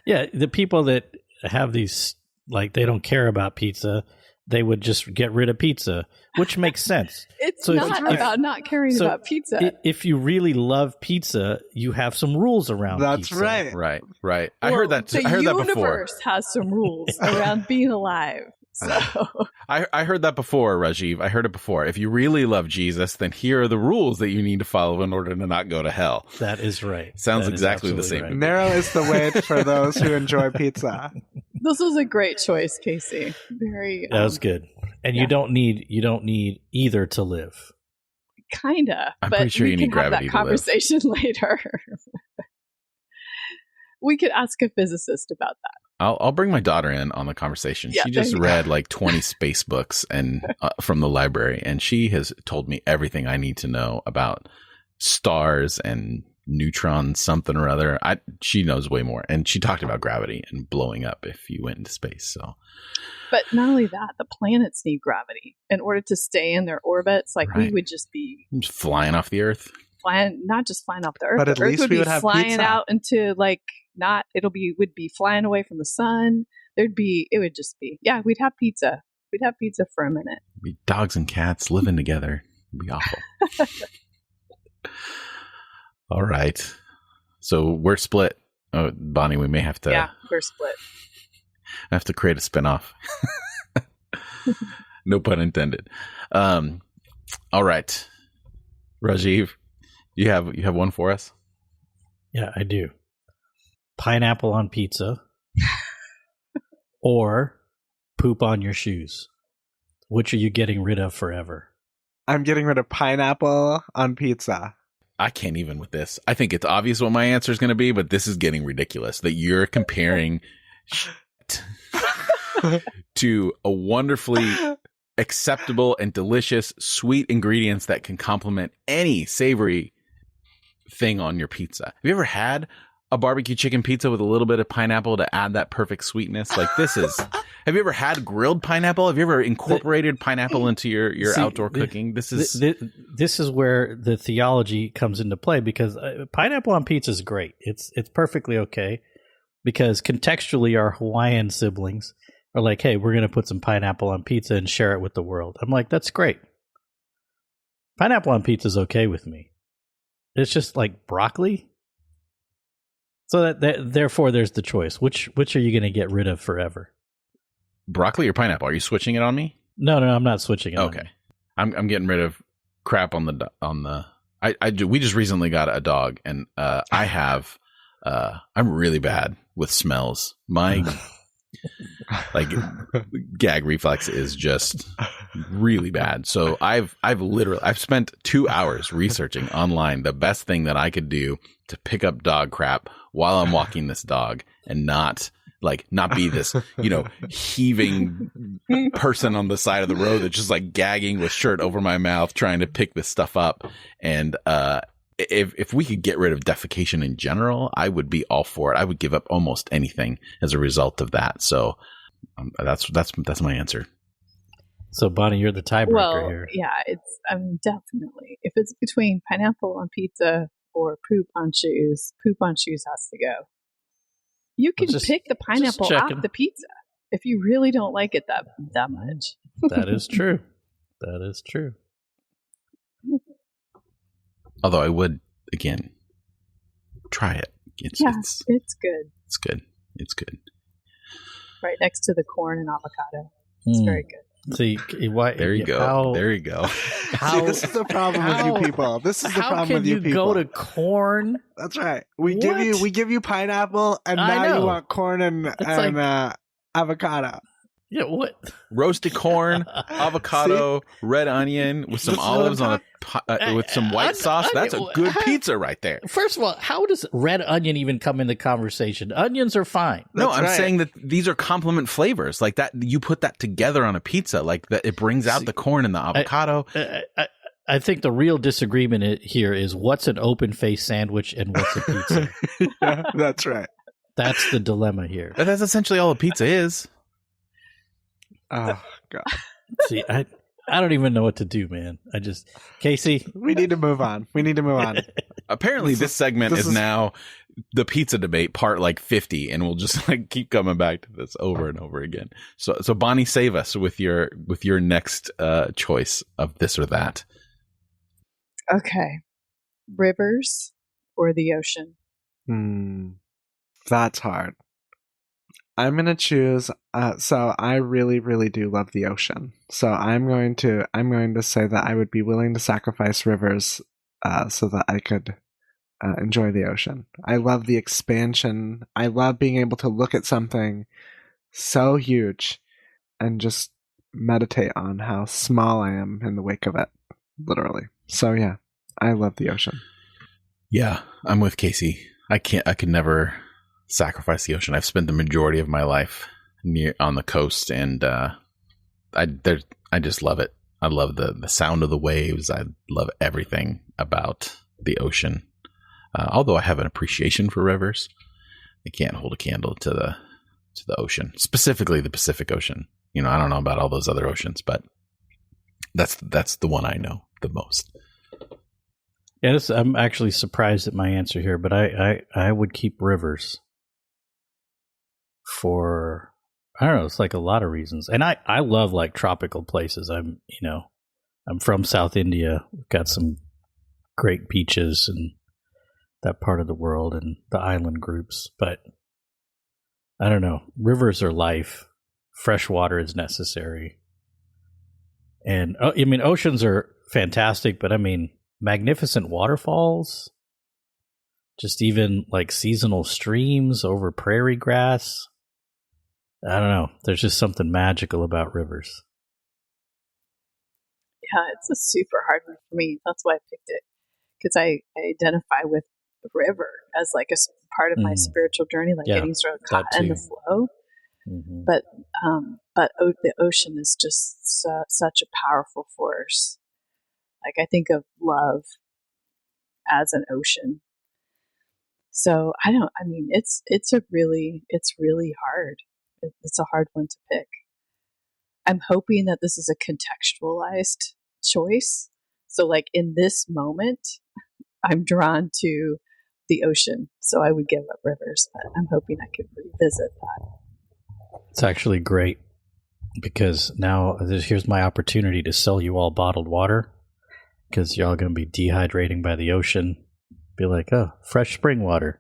Yeah, the people that have these, like, they don't care about pizza, they would just get rid of pizza, which makes sense. It's not about not caring about pizza. If you really love pizza, you have some rules around That's pizza. right. Right. I heard that before. The universe has some rules around being alive. So I heard that before, Rajeev. I heard it before. If you really love Jesus, then here are the rules that you need to follow in order to not go to hell. That is right. Sounds exactly the same. Right. Narrow is the way for those who enjoy pizza. This was a great choice, Casey. Very. That was good. And you don't need either to live. Kinda. I'm but pretty sure we you can need gravity have that conversation later. We could ask a physicist about that. I'll bring my daughter in on the conversation. Yeah, she just read like 20 space books and from the library, and she has told me everything I need to know about stars and neutrons, something or other. She knows way more, and she talked about gravity and blowing up if you went into space. So, but not only that, the planets need gravity in order to stay in their orbits. Like we would just be flying off the Earth. Not just flying off the Earth, but at least we would have flying pizza. out into like would be flying away from the sun. We'd have pizza. We'd have pizza for a minute. It'd be dogs and cats living together. It'd be awful. All right. So we're split. Oh, Bonnie, we may have to. Yeah, we're split. I have to create a spinoff. No pun intended. All right. Rajeev, you have one for us? Yeah, I do. Pineapple on pizza or poop on your shoes. Which are you getting rid of forever? I'm getting rid of pineapple on pizza. I can't even with this. I think it's obvious what my answer is going to be, but this is getting ridiculous that you're comparing shit to a wonderfully acceptable and delicious sweet ingredients that can complement any savory thing on your pizza. Have you ever had a barbecue chicken pizza with a little bit of pineapple to add that perfect sweetness? Like this is. Have you ever had grilled pineapple? Have you ever incorporated pineapple into your outdoor cooking? This is where the theology comes into play, because pineapple on pizza is great. It's perfectly okay, because contextually our Hawaiian siblings are like, hey, we're going to put some pineapple on pizza and share it with the world. I'm like, that's great. Pineapple on pizza is okay with me. It's just like broccoli. So therefore, there's the choice. Which are you going to get rid of forever? Broccoli or pineapple? Are you switching it on me? No, I'm not switching it. Okay, I'm getting rid of crap on the. We just recently got a dog, and I'm really bad with smells. My gag reflex is just really bad. So I've spent 2 hours researching online the best thing that I could do to pick up dog crap while I'm walking this dog and not be this, heaving person on the side of the road that's just like gagging with shirt over my mouth trying to pick this stuff up. And if we could get rid of defecation in general, I would be all for it. I would give up almost anything as a result of that. So that's my answer. So Bonnie, you're the tiebreaker here. Yeah, definitely. If it's between pineapple on pizza or poop on shoes has to go. You can pick the pineapple off the pizza if you really don't like it that much. That is true. That is true. Although I would, again, try it. It's good. It's good. It's good. Right next to the corn and avocado. It's very good. See, why? There you go. There you go. See, this is the problem with you people. This is the problem with you people. How can you go to corn? That's right. We give you pineapple, and now you want corn and avocado. Yeah, what? Roasted corn, avocado, red onion with some olives on with some white sauce. That's a good pizza right there. First of all, how does red onion even come in the conversation? Onions are fine. No, I'm saying that these are complement flavors. Like that, you put that together on a pizza, like that. It brings out the corn and the avocado. I think the real disagreement here is what's an open-faced sandwich and what's a pizza. Yeah, that's right. That's the dilemma here. That's essentially all a pizza is. Oh God! See, I don't even know what to do, man. Casey, we need to move on. Apparently, this segment is now the pizza debate part like 50, and we'll just like keep coming back to this over and over again. So Bonnie, save us with your next choice of this or that. Okay, rivers or the ocean? That's hard. I'm going to choose, so I really, really do love the ocean. So I'm going to say that I would be willing to sacrifice rivers so that I could enjoy the ocean. I love the expansion. I love being able to look at something so huge and just meditate on how small I am in the wake of it, literally. So yeah, I love the ocean. Yeah, I'm with Casey. I could never sacrifice the ocean. I've spent the majority of my life on the coast, and I just love it. I love the sound of the waves. I love everything about the ocean. Although I have an appreciation for rivers, I can't hold a candle to the ocean, specifically the Pacific Ocean. I don't know about all those other oceans, but that's the one I know the most. Yeah, I'm actually surprised at my answer here, but I would keep rivers. For I don't know, it's like a lot of reasons, and I love like tropical places. I'm from South India. We've got some great beaches and that part of the world and the island groups, but I don't know. Rivers are life. Fresh water is necessary, and oceans are fantastic, but magnificent waterfalls. Just even like seasonal streams over prairie grass. I don't know. There's just something magical about rivers. Yeah, it's a super hard one for me. That's why I picked it. Because I identify with the river as like a part of my spiritual journey, like getting sort of caught in the flow. Mm-hmm. But the ocean is just such a powerful force. Like I think of love as an ocean. So it's really hard. It's a hard one to pick. I'm hoping that this is a contextualized choice. So like in this moment, I'm drawn to the ocean. So I would give up rivers, but I'm hoping I could revisit that. It's actually great because now here's my opportunity to sell you all bottled water because y'all going to be dehydrating by the ocean. Be like, oh, fresh spring water.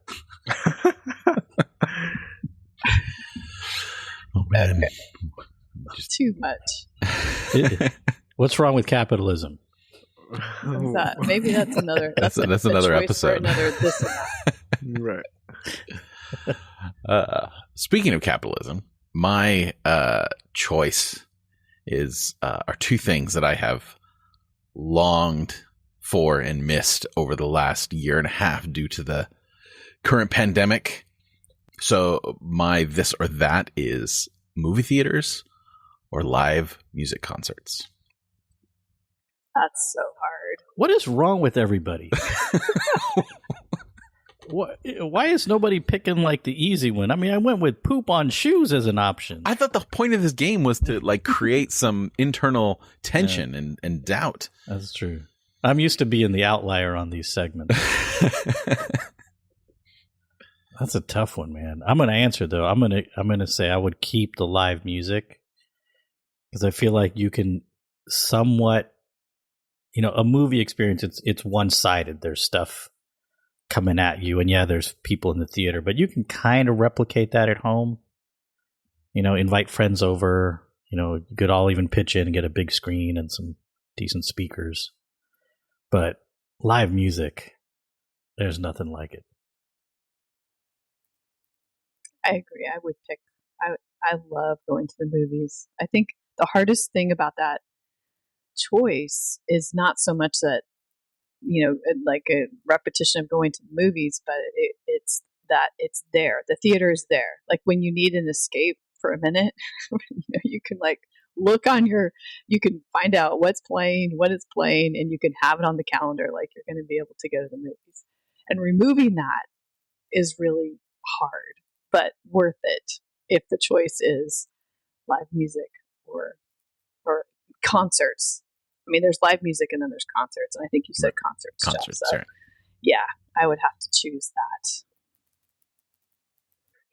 Oh man, too much. What's wrong with capitalism? What's that? Maybe that's another. That's another episode. Another this and that. Right. Speaking of capitalism, my choice are two things that I have longed for and missed over the last year and a half due to the current pandemic. So my this or that is movie theaters or live music concerts. That's so hard. What is wrong with everybody? Why is nobody picking like the easy one? I went with poop on shoes as an option. I thought the point of this game was to like create some internal tension and doubt. That's true. I'm used to being the outlier on these segments. That's a tough one, man. I'm going to answer though. I'm going to say I would keep the live music because I feel like you can somewhat, a movie experience. It's one-sided. There's stuff coming at you, and yeah, there's people in the theater, but you can kind of replicate that at home. Invite friends over. You could all even pitch in and get a big screen and some decent speakers. But live music, there's nothing like it. I agree. I would pick. I love going to the movies. I think the hardest thing about that choice is not so much that, like a repetition of going to the movies, but it's that it's there. The theater is there. Like when you need an escape for a minute, you can like look on you can find out what's playing, what is playing, and you can have it on the calendar. Like you're going to be able to go to the movies. And removing that is really hard, but worth it if the choice is live music or concerts. I mean, there's live music and then there's concerts, and I think you said concerts. Concerts, Jeff, so, yeah, I would have to choose that.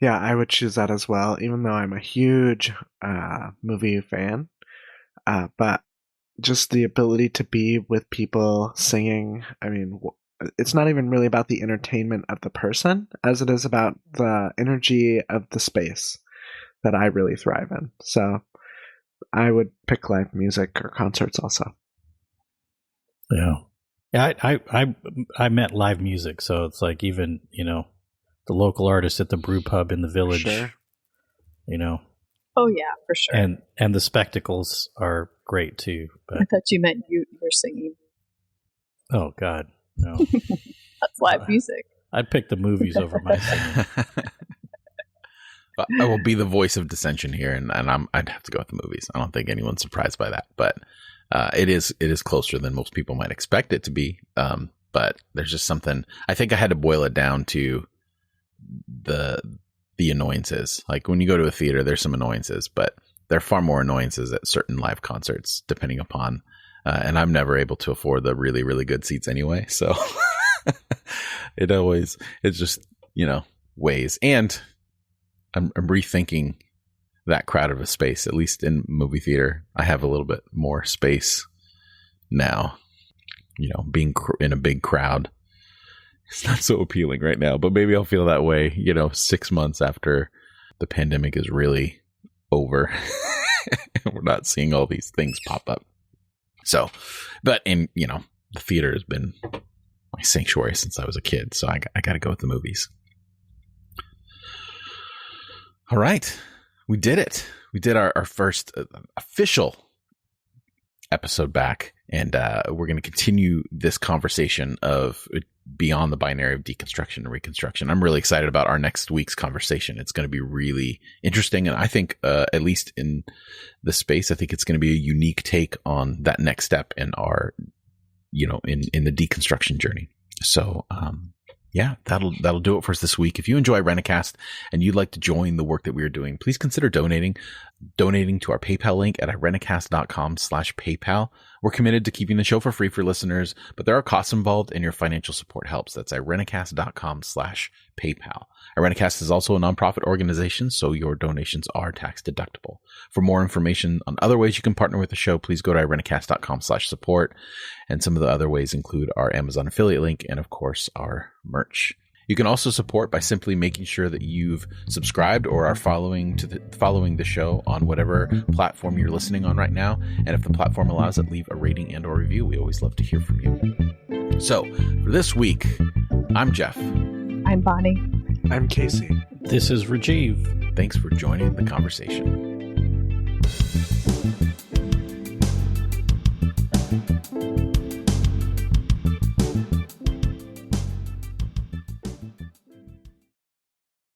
Yeah, I would choose that as well, even though I'm a huge movie fan. But just the ability to be with people singing, I mean, it's not even really about the entertainment of the person as it is about the energy of the space that I really thrive in. So I would pick live music or concerts also. Yeah, I meant live music, so it's like even, the local artist at the brew pub in the village, Sure. Oh yeah, for sure. And the spectacles are great too. But I thought you meant you were singing. Oh God, no. That's live music. I'd pick the movies over my singing. I will be the voice of dissension here, and I'd have to go with the movies. I don't think anyone's surprised by that, but it is closer than most people might expect it to be. But there's just something. I think I had to boil it down to the annoyances. Like when you go to a theater, there's some annoyances, but there are far more annoyances at certain live concerts, depending upon. And I'm never able to afford the really, really good seats anyway. So it's just, ways. And I'm rethinking that crowd of a space, at least in movie theater. I have a little bit more space now, being in a big crowd. It's not so appealing right now, but maybe I'll feel that way, 6 months after the pandemic is really over. We're not seeing all these things pop up. So, but the theater has been my sanctuary since I was a kid. So I got to go with the movies. All right. We did it. We did our first official episode back, and we're going to continue this conversation of beyond the binary of deconstruction and reconstruction. I'm really excited about our next week's conversation. It's going to be really interesting, and I think at least in the space, I think it's going to be a unique take on that next step in our, in the deconstruction journey. So, yeah, that'll do it for us this week. If you enjoy Renacast and you'd like to join the work that we are doing, please consider donating to our PayPal link at irenacast.com/PayPal. We're committed to keeping the show for free for listeners, but there are costs involved and your financial support helps. That's irenacast.com/PayPal. Irenacast is also a nonprofit organization, so your donations are tax deductible. For more information on other ways you can partner with the show, please go to irenacast.com/support. And some of the other ways include our Amazon affiliate link and, of course, our merch. You can also support by simply making sure that you've subscribed or are following the show on whatever platform you're listening on right now. And if the platform allows it, leave a rating and or review. We always love to hear from you. So for this week, I'm Jeff. I'm Bonnie. I'm Casey. This is Rajeev. Thanks for joining the conversation.